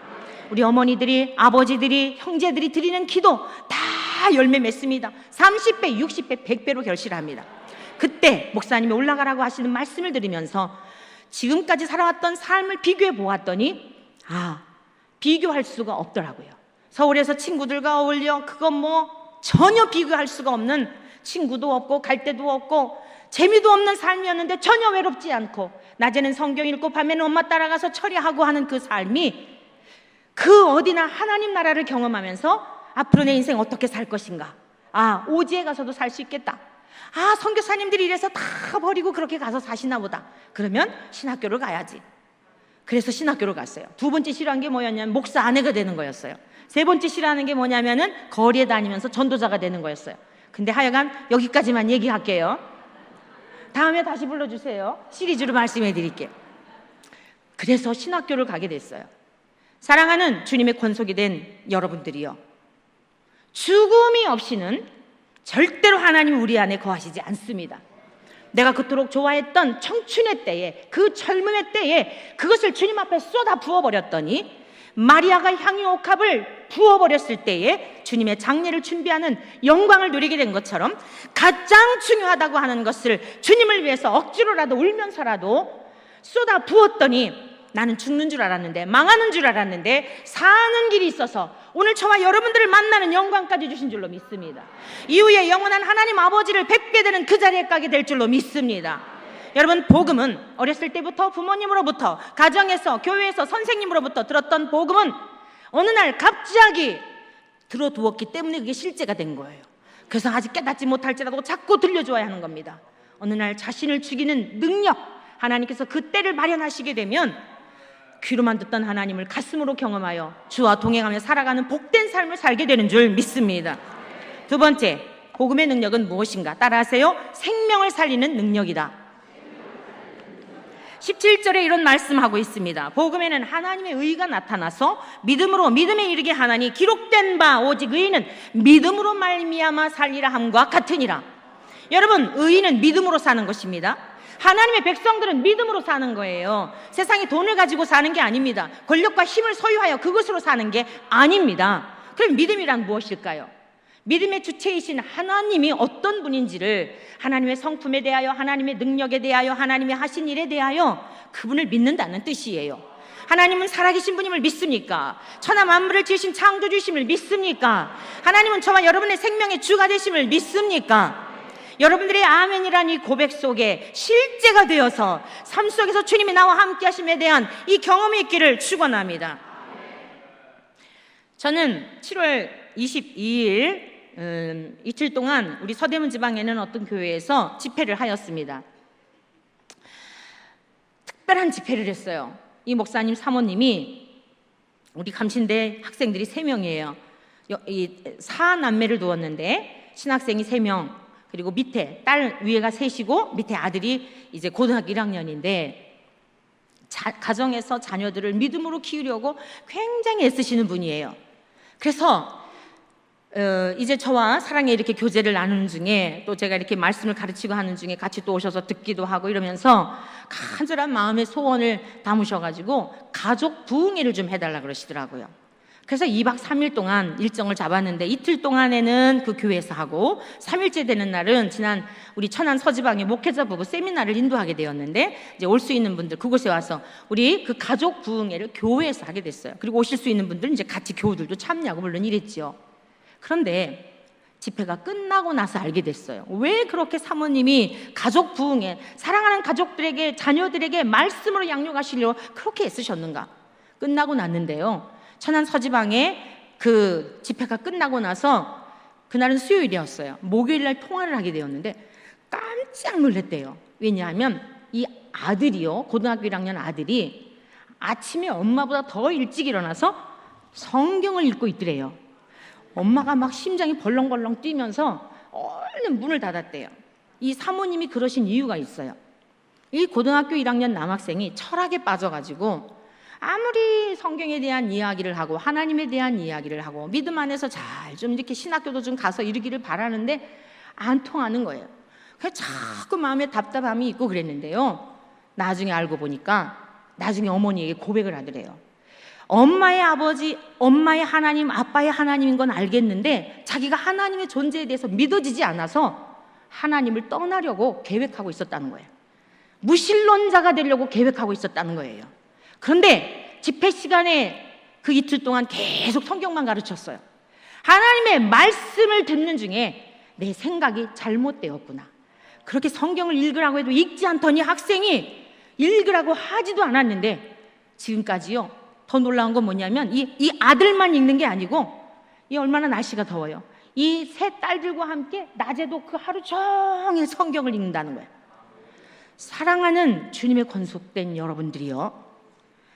우리 어머니들이, 아버지들이, 형제들이 드리는 기도 다 열매 맺습니다. 30배, 60배, 100배로 결실합니다. 그때 목사님이 올라가라고 하시는 말씀을 들으면서 지금까지 살아왔던 삶을 비교해 보았더니 비교할 수가 없더라고요. 서울에서 친구들과 어울려 그건 뭐 전혀 비교할 수가 없는, 친구도 없고 갈 데도 없고 재미도 없는 삶이었는데 전혀 외롭지 않고 낮에는 성경 읽고 밤에는 엄마 따라가서 처리하고 하는 그 삶이 그 어디나 하나님 나라를 경험하면서 앞으로 내 인생 어떻게 살 것인가. 오지에 가서도 살 수 있겠다. 선교사님들이 이래서 다 버리고 그렇게 가서 사시나 보다. 그러면 신학교를 가야지. 그래서 신학교를 갔어요. 두 번째 싫어한 게 뭐였냐면 목사 아내가 되는 거였어요. 세 번째 싫어하는 게 뭐냐면은 거리에 다니면서 전도자가 되는 거였어요. 근데 하여간 여기까지만 얘기할게요. 다음에 다시 불러주세요. 시리즈로 말씀해 드릴게요. 그래서 신학교를 가게 됐어요. 사랑하는 주님의 권속이 된 여러분들이요, 죽음이 없이는 절대로 하나님 우리 안에 거하시지 않습니다. 내가 그토록 좋아했던 청춘의 때에, 그 젊음의 때에 그것을 주님 앞에 쏟아 부어버렸더니 마리아가 향유옥합을 부어버렸을 때에 주님의 장례를 준비하는 영광을 누리게 된 것처럼 가장 중요하다고 하는 것을 주님을 위해서 억지로라도 울면서라도 쏟아 부었더니 나는 죽는 줄 알았는데, 망하는 줄 알았는데 사는 길이 있어서 오늘 저와 여러분들을 만나는 영광까지 주신 줄로 믿습니다. 이후에 영원한 하나님 아버지를 뵙게 되는 그 자리에 가게 될 줄로 믿습니다. 여러분, 복음은 어렸을 때부터 부모님으로부터, 가정에서, 교회에서, 선생님으로부터 들었던 복음은 어느 날 갑자기 들어두었기 때문에 그게 실제가 된 거예요. 그래서 아직 깨닫지 못할지라도 자꾸 들려줘야 하는 겁니다. 어느 날 자신을 죽이는 능력, 하나님께서 그 때를 마련하시게 되면 귀로만 듣던 하나님을 가슴으로 경험하여 주와 동행하며 살아가는 복된 삶을 살게 되는 줄 믿습니다. 두 번째, 복음의 능력은 무엇인가? 따라하세요. 생명을 살리는 능력이다. 17절에 이런 말씀하고 있습니다. 복음에는 하나님의 의가 나타나서 믿음으로 믿음에 이르게 하나니 기록된 바 오직 의인은 믿음으로 말미암아 살리라 함과 같으니라. 여러분, 의인은 믿음으로 사는 것입니다. 하나님의 백성들은 믿음으로 사는 거예요. 세상에 돈을 가지고 사는 게 아닙니다. 권력과 힘을 소유하여 그것으로 사는 게 아닙니다. 그럼 믿음이란 무엇일까요? 믿음의 주체이신 하나님이 어떤 분인지를, 하나님의 성품에 대하여, 하나님의 능력에 대하여, 하나님의 하신 일에 대하여 그분을 믿는다는 뜻이에요. 하나님은 살아계신 분임을 믿습니까? 천하 만물을 지으신 창조주심을 믿습니까? 하나님은 저와 여러분의 생명의 주가 되심을 믿습니까? 여러분들의 아멘이란 이 고백 속에 실제가 되어서 삶 속에서 주님이 나와 함께 하심에 대한 이 경험이 있기를 축원합니다. 저는 7월 22일 이틀 동안 우리 서대문 지방에는 어떤 교회에서 집회를 하였습니다. 특별한 집회를 했어요. 이 목사님 사모님이, 우리 감신대 학생들이 3명이에요. 이 4남매를 두었는데 신학생이 3명, 그리고 밑에 딸 위에가 3이고 밑에 아들이 이제 고등학교 1학년인데 가정에서 자녀들을 믿음으로 키우려고 굉장히 애쓰시는 분이에요. 그래서 이제 저와 사랑에 이렇게 교제를 나누는 중에, 또 제가 이렇게 말씀을 가르치고 하는 중에 같이 또 오셔서 듣기도 하고 이러면서 간절한 마음의 소원을 담으셔가지고 가족 부흥회를 좀 해달라 그러시더라고요. 그래서 2박 3일 동안 일정을 잡았는데, 이틀 동안에는 그 교회에서 하고 3일째 되는 날은 지난 우리 천안 서지방의 목회자 부부 세미나를 인도하게 되었는데, 이제 올 수 있는 분들 그곳에 와서 우리 그 가족 부흥회를 교회에서 하게 됐어요. 그리고 오실 수 있는 분들은 이제 같이 교우들도 참여하고 물론 이랬죠. 그런데 집회가 끝나고 나서 알게 됐어요. 왜 그렇게 사모님이 가족 부흥회, 사랑하는 가족들에게, 자녀들에게 말씀으로 양육하시려고 그렇게 애쓰셨는가? 끝나고 났는데요, 천안 서지방에 그 집회가 끝나고 나서 그날은 수요일이었어요. 목요일날 통화를 하게 되었는데 깜짝 놀랐대요. 왜냐하면 이 아들이요, 고등학교 1학년 아들이 아침에 엄마보다 더 일찍 일어나서 성경을 읽고 있더래요. 엄마가 막 심장이 벌렁벌렁 뛰면서 얼른 문을 닫았대요. 이 사모님이 그러신 이유가 있어요. 이 고등학교 1학년 남학생이 철학에 빠져가지고 아무리 성경에 대한 이야기를 하고 하나님에 대한 이야기를 하고 믿음 안에서 잘 좀 이렇게 신학교도 좀 가서 이르기를 바라는데 안 통하는 거예요. 그래서 자꾸 마음에 답답함이 있고 그랬는데요, 나중에 알고 보니까 나중에 어머니에게 고백을 하더래요. 엄마의 아버지, 엄마의 하나님, 아빠의 하나님인 건 알겠는데 자기가 하나님의 존재에 대해서 믿어지지 않아서 하나님을 떠나려고 계획하고 있었다는 거예요. 무신론자가 되려고 계획하고 있었다는 거예요. 그런데 집회 시간에 그 이틀 동안 계속 성경만 가르쳤어요. 하나님의 말씀을 듣는 중에 내 생각이 잘못되었구나. 그렇게 성경을 읽으라고 해도 읽지 않더니 학생이 읽으라고 하지도 않았는데 지금까지요 더 놀라운 건 뭐냐면 이 아들만 읽는 게 아니고 이 얼마나 날씨가 더워요. 이 세 딸들과 함께 낮에도 그 하루 종일 성경을 읽는다는 거예요. 사랑하는 주님의 권속된 여러분들이요,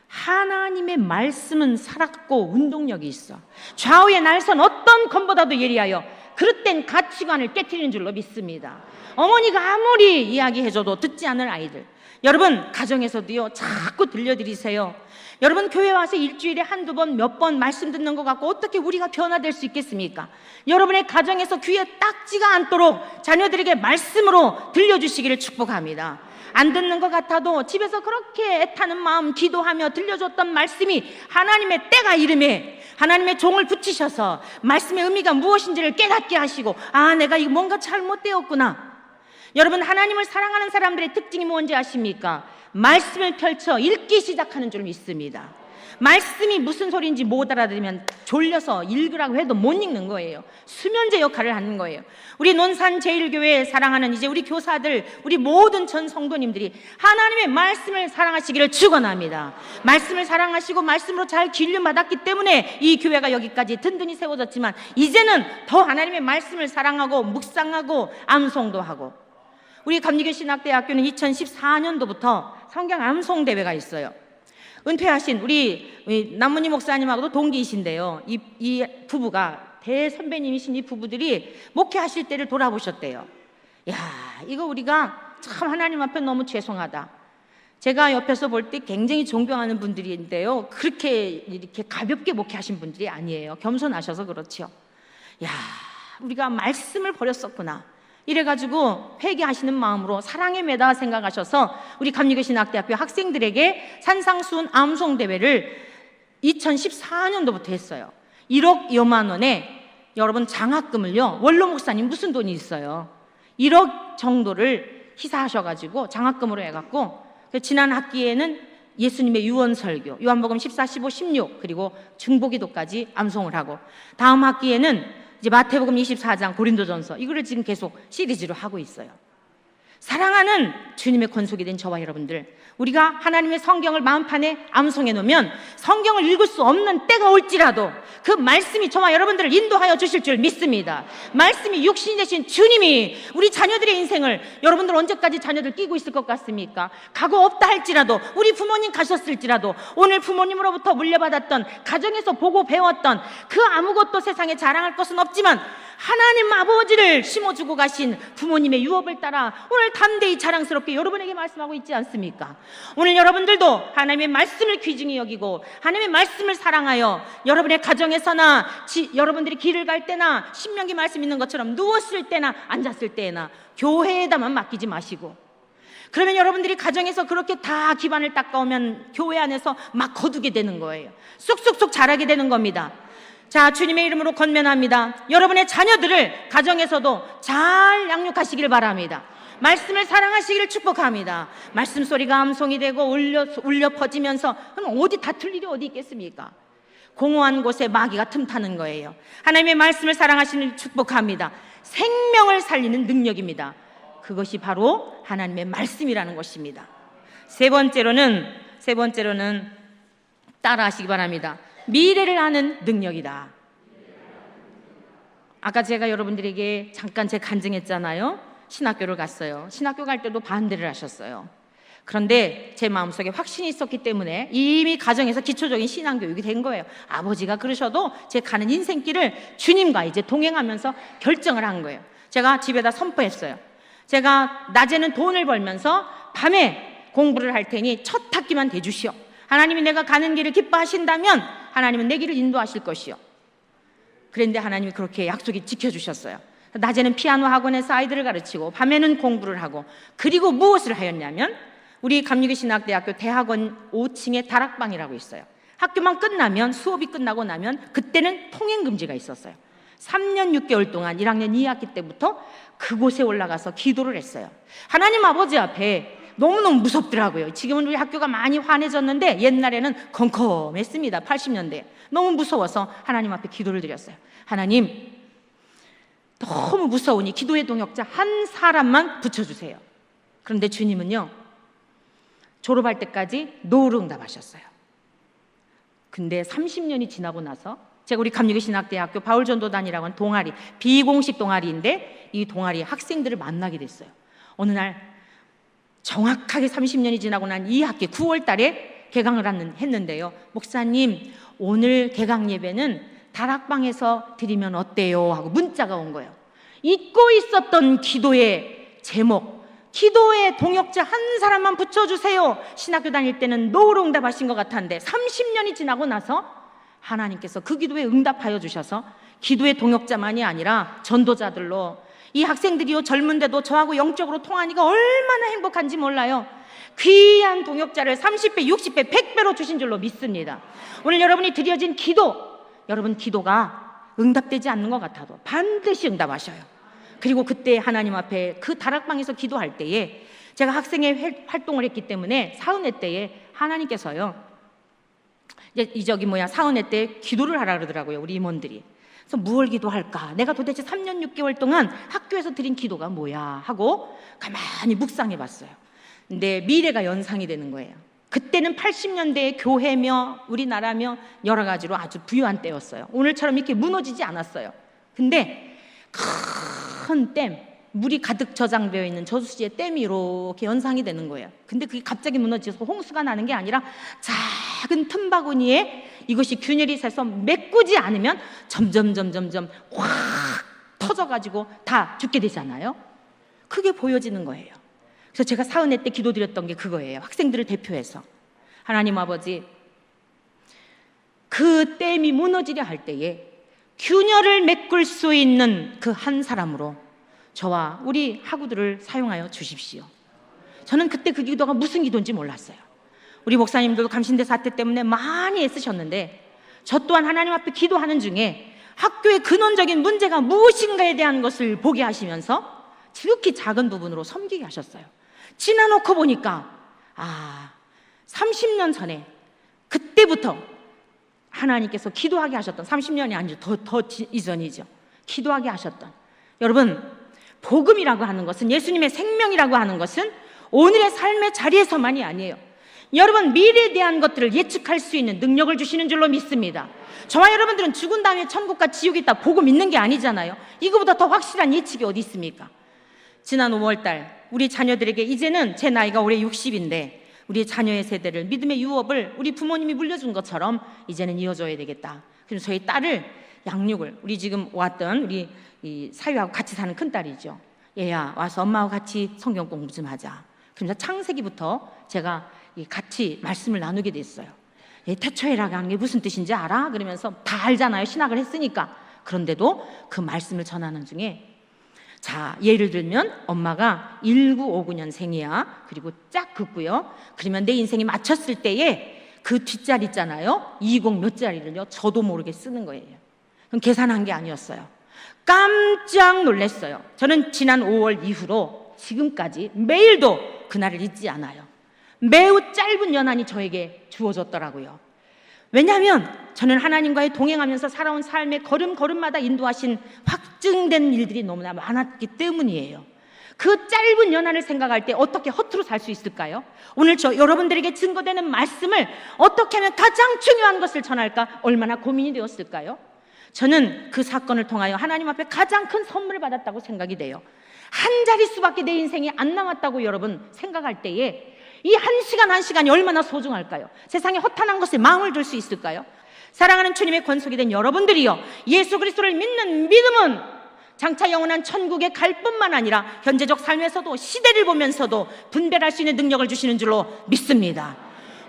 하나님의 말씀은 살았고 운동력이 있어. 좌우의 날선 어떤 검보다도 예리하여 그릇된 가치관을 깨트리는 줄로 믿습니다. 어머니가 아무리 이야기해줘도 듣지 않을 아이들, 여러분 가정에서도요 자꾸 들려드리세요. 여러분 교회 와서 일주일에 한두 번 몇 번 말씀 듣는 것 같고 어떻게 우리가 변화될 수 있겠습니까? 여러분의 가정에서 귀에 딱지가 않도록 자녀들에게 말씀으로 들려주시기를 축복합니다. 안 듣는 것 같아도 집에서 그렇게 애타는 마음 기도하며 들려줬던 말씀이 하나님의 때가 이름에 하나님의 종을 붙이셔서 말씀의 의미가 무엇인지를 깨닫게 하시고, 아, 내가 이거 뭔가 잘못되었구나. 여러분, 하나님을 사랑하는 사람들의 특징이 뭔지 아십니까? 말씀을 펼쳐 읽기 시작하는 줄 믿습니다. 말씀이 무슨 소리인지 못 알아들으면 졸려서 읽으라고 해도 못 읽는 거예요. 수면제 역할을 하는 거예요. 우리 논산제일교회 사랑하는 이제 우리 교사들, 우리 모든 전 성도님들이 하나님의 말씀을 사랑하시기를 축원합니다. 말씀을 사랑하시고 말씀으로 잘 길륜 받았기 때문에 이 교회가 여기까지 든든히 세워졌지만, 이제는 더 하나님의 말씀을 사랑하고 묵상하고 암송도 하고. 우리 감리교 신학대학교는 2014년도부터 성경 암송 대회가 있어요. 은퇴하신 우리 남문희 목사님하고도 동기이신데요, 이 부부가 대선배님이신 이 부부들이 목회하실 때를 돌아보셨대요. 야, 이거 우리가 참 하나님 앞에 너무 죄송하다. 제가 옆에서 볼 때 굉장히 존경하는 분들인데요, 그렇게 이렇게 가볍게 목회하신 분들이 아니에요. 겸손하셔서 그렇죠. 야, 우리가 말씀을 버렸었구나. 이래가지고 회개하시는 마음으로 사랑의 매다 생각하셔서 우리 감리교 신학대학교 학생들에게 산상수훈 암송대회를 2014년도부터 했어요. 1억 2만 원에 여러분 장학금을요, 원로 목사님 무슨 돈이 있어요, 1억 정도를 희사하셔가지고 장학금으로 해갖고, 지난 학기에는 예수님의 유언설교 요한복음 14, 15, 16 그리고 중보기도까지 암송을 하고, 다음 학기에는 이제 마태복음 24장 고린도전서, 이거를 지금 계속 시리즈로 하고 있어요. 사랑하는 주님의 권속이 된 저와 여러분들, 우리가 하나님의 성경을 마음판에 암송해 놓으면 성경을 읽을 수 없는 때가 올지라도 그 말씀이 저와 여러분들을 인도하여 주실 줄 믿습니다. 말씀이 육신이 되신 주님이 우리 자녀들의 인생을, 여러분들 언제까지 자녀들 끼고 있을 것 같습니까? 가고 없다 할지라도, 우리 부모님 가셨을지라도, 오늘 부모님으로부터 물려받았던, 가정에서 보고 배웠던 그 아무것도 세상에 자랑할 것은 없지만 하나님 아버지를 심어주고 가신 부모님의 유업을 따라 오늘 담대히 자랑스럽게 여러분에게 말씀하고 있지 않습니까? 오늘 여러분들도 하나님의 말씀을 귀중히 여기고 하나님의 말씀을 사랑하여 여러분의 가정에서나 여러분들이 길을 갈 때나 신명기 말씀 있는 것처럼 누웠을 때나 앉았을 때나 교회에다만 맡기지 마시고, 그러면 여러분들이 가정에서 그렇게 다 기반을 닦아오면 교회 안에서 막 거두게 되는 거예요. 쑥쑥쑥 자라게 되는 겁니다. 자, 주님의 이름으로 건면합니다. 여러분의 자녀들을 가정에서도 잘 양육하시길 바랍니다. 말씀을 사랑하시기를 축복합니다. 말씀 소리가 암송이 되고 울려 퍼지면서, 그럼 어디 다툴 일이 어디 있겠습니까? 공허한 곳에 마귀가 틈타는 거예요. 하나님의 말씀을 사랑하시는 축복합니다. 생명을 살리는 능력입니다. 그것이 바로 하나님의 말씀이라는 것입니다. 세 번째로는 따라하시기 바랍니다. 미래를 아는 능력이다. 아까 제가 여러분들에게 잠깐 간증했잖아요. 신학교를 갔어요. 신학교 갈 때도 반대를 하셨어요. 그런데 제 마음속에 확신이 있었기 때문에 이미 가정에서 기초적인 신앙교육이 된 거예요. 아버지가 그러셔도 제 가는 인생길을 주님과 이제 동행하면서 결정을 한 거예요. 제가 집에다 선포했어요. 제가 낮에는 돈을 벌면서 밤에 공부를 할 테니 첫 학기만 대주시오. 하나님이 내가 가는 길을 기뻐하신다면 하나님은 내 길을 인도하실 것이요. 그런데 하나님이 그렇게 약속이 지켜주셨어요. 낮에는 피아노 학원에서 아이들을 가르치고 밤에는 공부를 하고, 그리고 무엇을 하였냐면 우리 감리교 신학대학교 대학원 5층에 다락방이라고 있어요. 학교만 끝나면, 수업이 끝나고 나면 그때는 통행금지가 있었어요. 3년 6개월 동안 1학년 2학기 때부터 그곳에 올라가서 기도를 했어요. 하나님 아버지 앞에 너무너무 무섭더라고요. 지금은 우리 학교가 많이 환해졌는데 옛날에는 컴컴했습니다. 80년대. 너무 무서워서 하나님 앞에 기도를 드렸어요. 하나님, 너무 무서우니 기도의 동역자 한 사람만 붙여주세요. 그런데 주님은요, 졸업할 때까지 노루 응답하셨어요. 근데 30년이 지나고 나서 제가 우리 감리교신학대학교 바울전도단이라고 하는 동아리, 비공식 동아리인데 이 동아리 학생들을 만나게 됐어요. 어느 날 정확하게 30년이 지나고 난 이 학기 9월 달에 개강을 했는데요. 목사님, 오늘 개강 예배는 다락방에서 드리면 어때요? 하고 문자가 온 거예요. 잊고 있었던 기도의 제목, 기도의 동역자 한 사람만 붙여주세요. 신학교 다닐 때는 노로 응답하신 것 같았는데 30년이 지나고 나서 하나님께서 그 기도에 응답하여 주셔서 기도의 동역자만이 아니라 전도자들로, 이 학생들이요 젊은데도 저하고 영적으로 통하니까 얼마나 행복한지 몰라요. 귀한 동역자를 30배, 60배, 100배로 주신 줄로 믿습니다. 오늘 여러분이 드려진 기도, 여러분 기도가 응답되지 않는 것 같아도 반드시 응답하셔요. 그리고 그때 하나님 앞에 그 다락방에서 기도할 때에 제가 학생회 활동을 했기 때문에 사은회 때에 하나님께서요 사은회 때 기도를 하라 그러더라고요, 우리 임원들이. 그래서 무얼 기도할까? 내가 도대체 3년 6개월 동안 학교에서 드린 기도가 뭐야? 하고 가만히 묵상해 봤어요. 근데 미래가 연상이 되는 거예요. 그때는 80년대의 교회며 우리나라며 여러 가지로 아주 부유한 때였어요. 오늘처럼 이렇게 무너지지 않았어요. 근데 큰 댐, 물이 가득 저장되어 있는 저수지의 댐이 이렇게 연상이 되는 거예요. 근데 그게 갑자기 무너져서 홍수가 나는 게 아니라 작은 틈바구니에 이것이 균열이 새서 메꾸지 않으면 점점 확 터져가지고 다 죽게 되잖아요. 그게 보여지는 거예요. 그래서 제가 사은회 때 기도드렸던 게 그거예요. 학생들을 대표해서 하나님 아버지, 그 댐이 무너지려 할 때에 균열을 메꿀 수 있는 그 한 사람으로 저와 우리 학우들을 사용하여 주십시오. 저는 그때 그 기도가 무슨 기도인지 몰랐어요. 우리 목사님들도 감신대 사태 때문에 많이 애쓰셨는데 저 또한 하나님 앞에 기도하는 중에 학교의 근원적인 문제가 무엇인가에 대한 것을 보게 하시면서 지극히 작은 부분으로 섬기게 하셨어요. 지나놓고 보니까 30년 전에 그때부터 하나님께서 기도하게 하셨던, 30년이 아니죠, 더 이전이죠, 기도하게 하셨던, 여러분 복음이라고 하는 것은, 예수님의 생명이라고 하는 것은 오늘의 삶의 자리에서만이 아니에요. 여러분 미래에 대한 것들을 예측할 수 있는 능력을 주시는 줄로 믿습니다. 저와 여러분들은 죽은 다음에 천국과 지옥이 있다 보고 믿는 게 아니잖아요. 이거보다 더 확실한 예측이 어디 있습니까? 지난 5월달 우리 자녀들에게, 이제는 제 나이가 올해 60인데 우리 자녀의 세대를, 믿음의 유업을 우리 부모님이 물려준 것처럼 이제는 이어줘야 되겠다. 그래서 저희 딸을 양육을, 우리 지금 왔던 우리 이 사위하고 같이 사는 큰딸이죠. 얘야 와서 엄마하고 같이 성경 공부 좀 하자. 그러면서 창세기부터 제가 같이 말씀을 나누게 됐어요. 태초에라고 하는 게 무슨 뜻인지 알아? 그러면서 다 알잖아요, 신학을 했으니까. 그런데도 그 말씀을 전하는 중에, 자 예를 들면 엄마가 1959년생이야 그리고 쫙 긋고요, 그러면 내 인생이 맞췄을 때에 그 뒷자리 있잖아요, 20 몇 자리를요 저도 모르게 쓰는 거예요. 그럼 계산한 게 아니었어요. 깜짝 놀랐어요. 저는 지난 5월 이후로 지금까지 매일도 그날을 잊지 않아요. 매우 짧은 연한이 저에게 주어졌더라고요. 왜냐하면 저는 하나님과의 동행하면서 살아온 삶의 걸음걸음마다 인도하신 확증된 일들이 너무나 많았기 때문이에요. 그 짧은 연한을 생각할 때 어떻게 허투루 살 수 있을까요? 오늘 저 여러분들에게 증거되는 말씀을 어떻게 하면 가장 중요한 것을 전할까 얼마나 고민이 되었을까요? 저는 그 사건을 통하여 하나님 앞에 가장 큰 선물을 받았다고 생각이 돼요. 한 자릿수밖에 내 인생이 안 남았다고 여러분 생각할 때에 이 한 시간 한 시간이 얼마나 소중할까요? 세상에 허탄한 것에 마음을 둘 수 있을까요? 사랑하는 주님의 권속이 된 여러분들이요, 예수 그리스도를 믿는 믿음은 장차 영원한 천국에 갈 뿐만 아니라 현재적 삶에서도 시대를 보면서도 분별할 수 있는 능력을 주시는 줄로 믿습니다.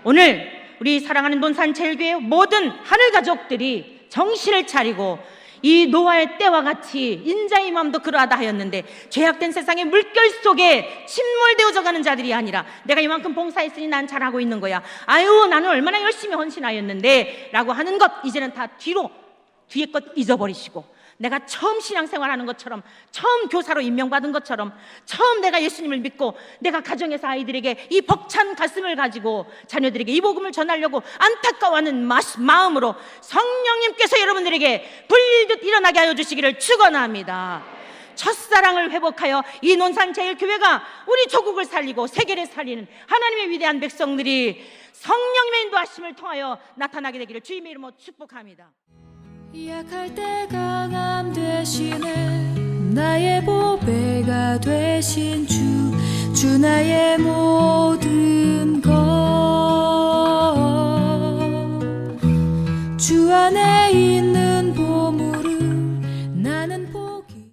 오늘 우리 사랑하는 논산제일교회 모든 하늘 가족들이 정신을 차리고 이 노아의 때와 같이 인자의 마음도 그러하다 하였는데, 죄악된 세상의 물결 속에 침몰되어져 가는 자들이 아니라 내가 이만큼 봉사했으니 난 잘하고 있는 거야, 아유 나는 얼마나 열심히 헌신하였는데 라고 하는 것 이제는 다 뒤에 것 잊어버리시고, 내가 처음 신앙생활하는 것처럼, 처음 교사로 임명받은 것처럼, 처음 내가 예수님을 믿고 내가 가정에서 아이들에게 이 벅찬 가슴을 가지고 자녀들에게 이 복음을 전하려고 안타까워하는 마음으로 성령님께서 여러분들에게 불듯 일어나게 하여 주시기를 축원합니다. 첫사랑을 회복하여 이 논산제일교회가 우리 조국을 살리고 세계를 살리는 하나님의 위대한 백성들이 성령님의 인도하심을 통하여 나타나게 되기를 주님의 이름으로 축복합니다. 약할 때 강함 되시는 나의 보배가 되신 주 나의 모든 것 주 안에 있는